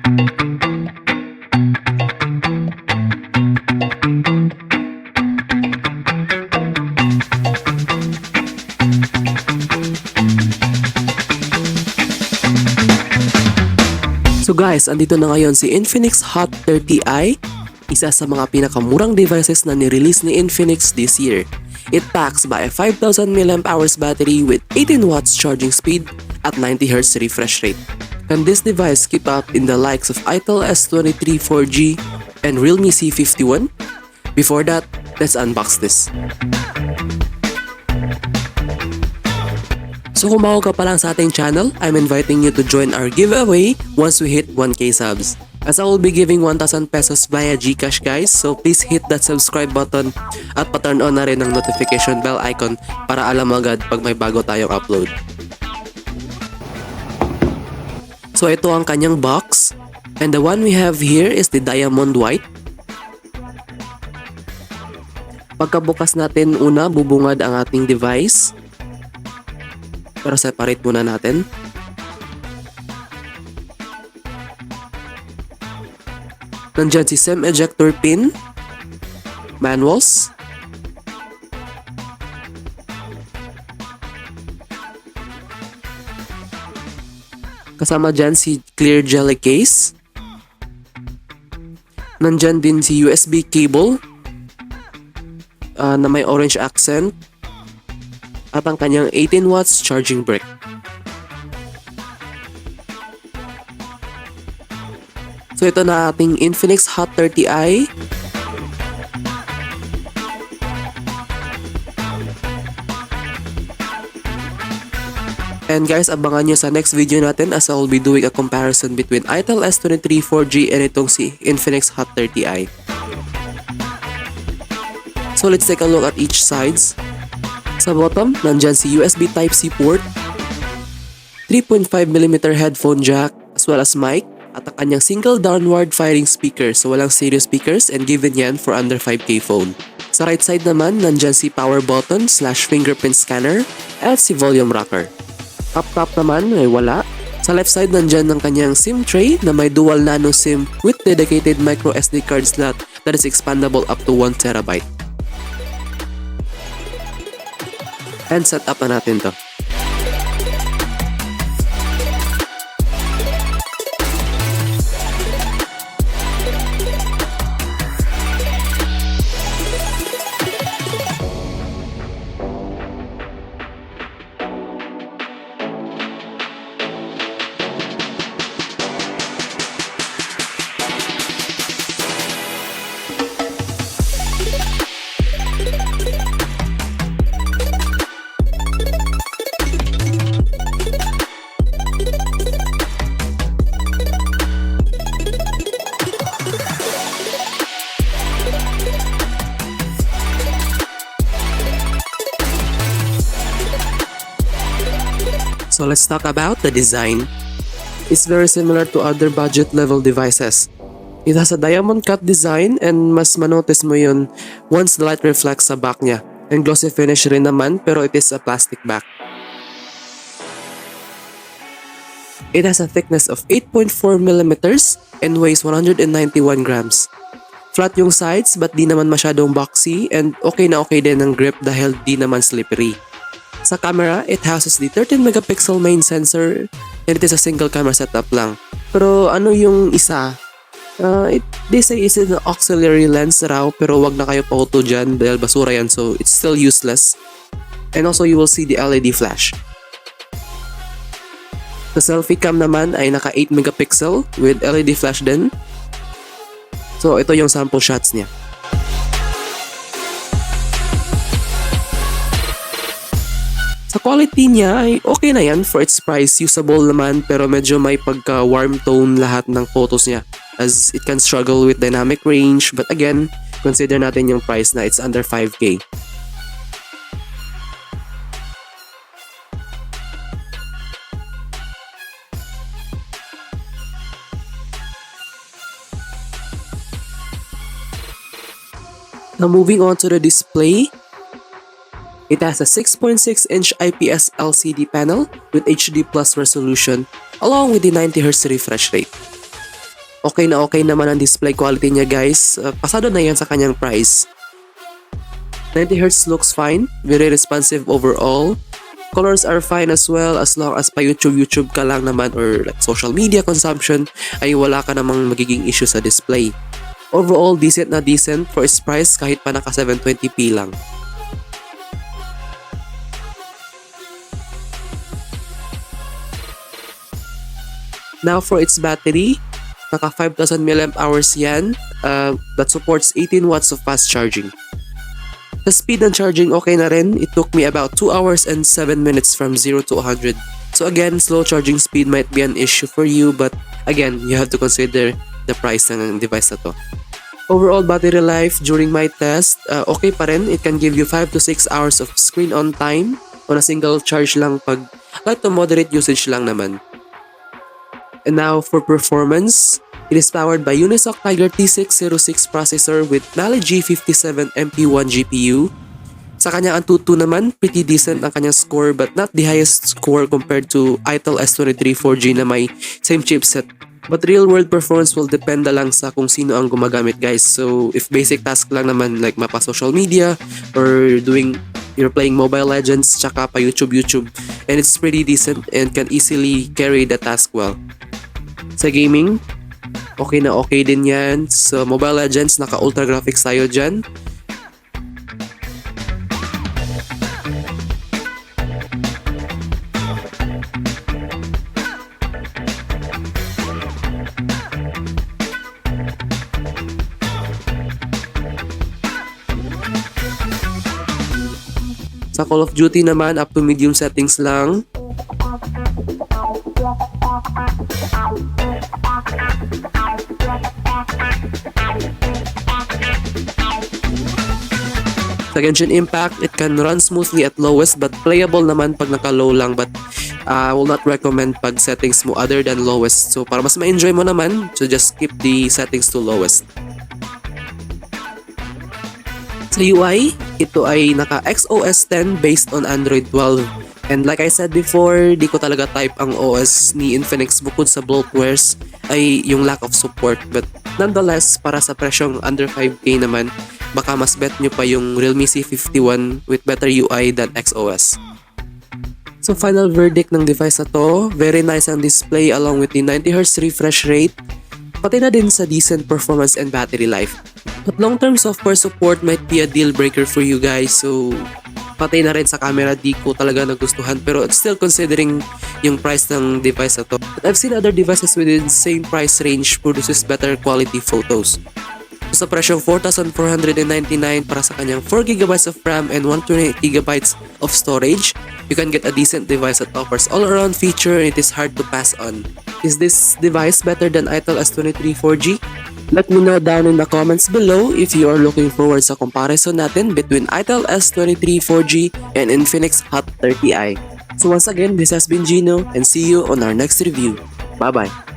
So guys, andito na ngayon si Infinix Hot 30i, isa sa mga pinakamurang devices na nirelease ni Infinix this year. It packs by a 5000 mAh battery with 18 watts charging speed at 90Hz refresh rate. Can this device keep up in the likes of Itel S23 4G and Realme C51? Before that, let's unbox this. So kung bago ka pa lang sa ating channel, I'm inviting you to join our giveaway once we hit 1k subs. As I will be giving 1,000 pesos via GCash guys, so please hit that subscribe button at pa-turn on na rin ang notification bell icon para alam agad pag may bago tayong upload. So ito ang kanyang box, and the one we have here is the diamond white. Pagkabukas natin, una bubungad ang ating device. Pero separate muna natin. Nandyan si SIM ejector pin, manuals, kasama dyan si clear jelly case. Nandyan din si USB cable na may orange accent at ang kanyang 18 watts charging brick. So ito na ating Infinix Hot 30i. And guys, abangan nyo sa next video natin as I will be doing a comparison between Itel S23 4G and itong si Infinix Hot 30i. So let's take a look at each sides. Sa bottom, nandyan si USB Type-C port, 3.5mm headphone jack, as well as mic, at ang kanyang single downward firing speaker, so walang stereo speakers and given yan for under 5k phone. Sa right side naman, nandyan si power button / fingerprint scanner at si volume rocker. Up top naman ay wala. Sa left side nandyan ang kanyang SIM tray na may dual nano SIM with dedicated micro SD card slot that is expandable up to 1TB. And set up na natin to. So let's talk about the design. It's very similar to other budget level devices. It has a diamond cut design and mas manotice mo yun once the light reflects sa back niya. And glossy finish rin naman pero it is a plastic back. It has a thickness of 8.4mm and weighs 191 grams. Flat yung sides but di naman masyadong boxy and okay na okay din ang grip dahil di naman slippery. Sa camera, it houses the 13MP main sensor and it is a single camera setup lang. Pero ano yung isa? They say it's an auxiliary lens raw pero wag na kayo pauto dyan dahil basura yan so it's still useless. And also you will see the LED flash. Sa selfie cam naman ay naka 8MP with LED flash din. So ito yung sample shots niya. Sa quality niya ay okay na yan for its price, usable naman pero medyo may pagka warm tone lahat ng photos niya as it can struggle with dynamic range but again, consider natin yung price na it's under 5k. Now moving on to the display. It has a 6.6-inch IPS LCD panel with HD+ resolution along with the 90Hz refresh rate. Okay naman ang display quality niya guys. Pasado na yan sa kanyang price. 90Hz looks fine, very responsive overall. Colors are fine as well as long as pa YouTube ka lang naman or like social media consumption ay wala ka namang magiging issue sa display. Overall, decent na decent for its price kahit pa naka 720p lang. Now for its battery, naka 5,000 mAh yan that supports 18 watts of fast charging. The speed ng charging okay na rin. It took me about 2 hours and 7 minutes from 0 to 100. So again, slow charging speed might be an issue for you but again, you have to consider the price ng device na to. Overall battery life during my test, okay pa rin. It can give you 5 to 6 hours of screen on time on a single charge lang pag light to moderate usage lang naman. And now for performance, it is powered by Unisoc Tiger T606 processor with Mali G57 MP1 GPU. Sa kanyang Antutu naman, pretty decent ang kanyang score but not the highest score compared to Itel S23 4G na may same chipset. But real world performance will depend na lang sa kung sino ang gumagamit guys. So if basic task lang naman like mapa social media or you're playing Mobile Legends tsaka pa YouTube and it's pretty decent and can easily carry the task well. Sa gaming, okay na okay din yan. So Mobile Legends, naka ultra graphics tayo dyan. Sa Call of Duty naman, up to medium settings lang. Sa Genshin Impact, it can run smoothly at lowest but playable naman pag naka-low lang but I will not recommend pag settings mo other than lowest. So para mas ma-enjoy mo naman, so just keep the settings to lowest. Sa UI, ito ay naka XOS 10 based on Android 12. And like I said before, di ko talaga type ang OS ni Infinix bukod sa bloatwares ay yung lack of support. But nonetheless, para sa presyong under 5K naman, baka mas bet nyo pa yung Realme C51 with better UI than XOS. So final verdict ng device na to, very nice ang display along with the 90Hz refresh rate, pati na din sa decent performance and battery life. But long-term software support might be a deal breaker for you guys, so pati na rin sa camera di ko talaga nagustuhan pero still considering yung price ng device na to. But I've seen other devices within the same price range produces better quality photos. So, sa presyong 4,499 para sa kanyang 4GB of RAM and 128GB of storage, you can get a decent device that offers all-around feature and it is hard to pass on. Is this device better than Itel S23 4G? Let me know down in the comments below if you are looking forward sa comparison natin between Itel S23 4G and Infinix Hot 30i. So once again, this has been Gino and see you on our next review. Bye-bye!